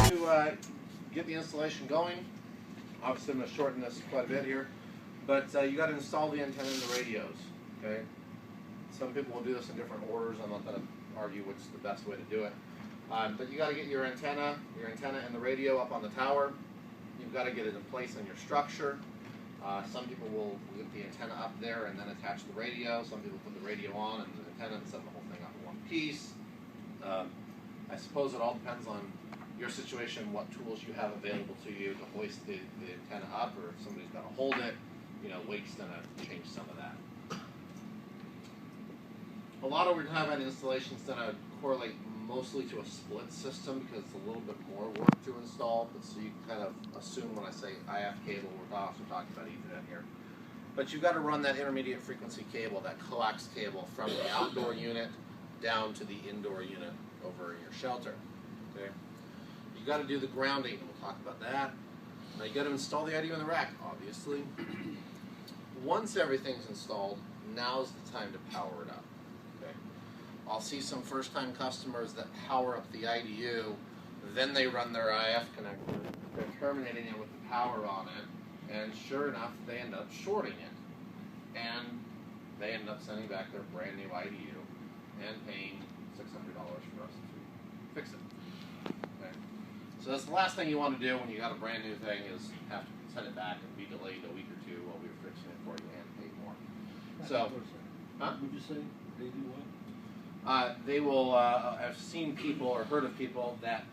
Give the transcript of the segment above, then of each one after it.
To get the installation going, obviously I'm going to shorten this quite a bit here, but you got to install the antenna in the radios. Okay. Some people will do this in different orders. I'm not going to argue which is the best way to do it. But you got to get your antenna and the radio up on the tower. You've got to get it in place in your structure. Some people will get the antenna up there and then attach the radio. Some people put the radio on and the antenna and set the whole thing up in one piece. I suppose it all depends on your situation, what tools you have available to you to hoist the antenna up, or if somebody's got to hold it, weight's going to change some of that. A lot of what we're talking about installation is going to correlate mostly to a split system because it's a little bit more work to install, but so you can kind of assume when I say IF cable, we're also talking about Ethernet here. But you've got to run that intermediate frequency cable, that coax cable, from the outdoor unit down to the indoor unit over your shelter. Okay. You got to do the grounding. We'll talk about that. Now you got to install the IDU in the rack, obviously. Once everything's installed, now's the time to power it up. Okay. I'll see some first-time customers that power up the IDU, then they run their IF connector. They're terminating it with the power on it, and sure enough, they end up shorting it, and they end up sending back their brand new IDU and paying $600 for us to fix it. Okay. So that's the last thing you want to do when you got a brand new thing, is have to send it back and be delayed a week or two while we were fixing it for you and pay more. So, huh? Would you say they do what? They will. I've seen people or heard of people that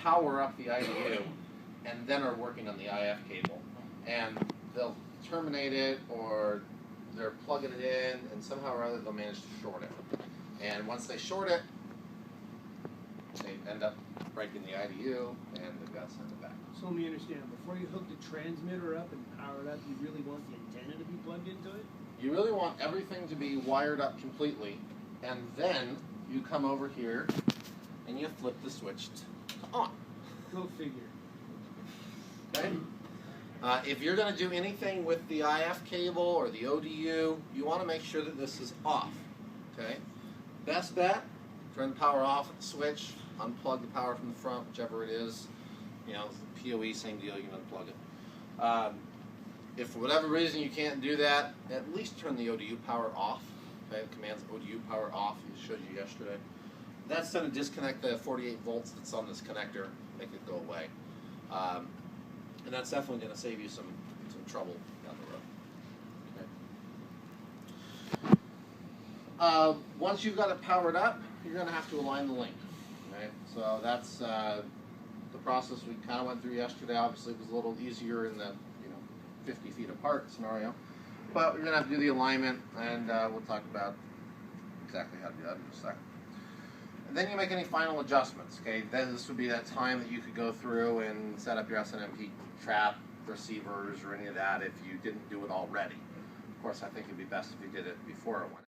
power up the IDU and then are working on the IF cable, and they'll terminate it or they're plugging it in, and somehow or other they'll manage to short it. And once they short it, they end up breaking the IDU, and they've got to send it back. So let me understand, before you hook the transmitter up and power it up, you really want the antenna to be plugged into it? You really want everything to be wired up completely, and then you come over here and you flip the switch to on. Go figure. Okay? If you're going to do anything with the IF cable or the ODU, you want to make sure that this is off. Okay? Best bet, turn the power off at the switch, unplug the power from the front, whichever it is. PoE, same deal, you can unplug it. If for whatever reason you can't do that, at least turn the ODU power off. Okay, the command's ODU power off, I showed you yesterday. That's going to disconnect the 48 volts that's on this connector, make it go away. And that's definitely going to save you some trouble down the road. Okay. Once you've got it powered up, you're going to have to align the link. Okay? So that's the process we kind of went through yesterday. Obviously, it was a little easier in the 50 feet apart scenario, but we're going to have to do the alignment, and we'll talk about exactly how to do that in a second. And then you make any final adjustments. Okay, then this would be that time that you could go through and set up your SNMP trap receivers or any of that if you didn't do it already. Of course, I think it'd be best if you did it before it went.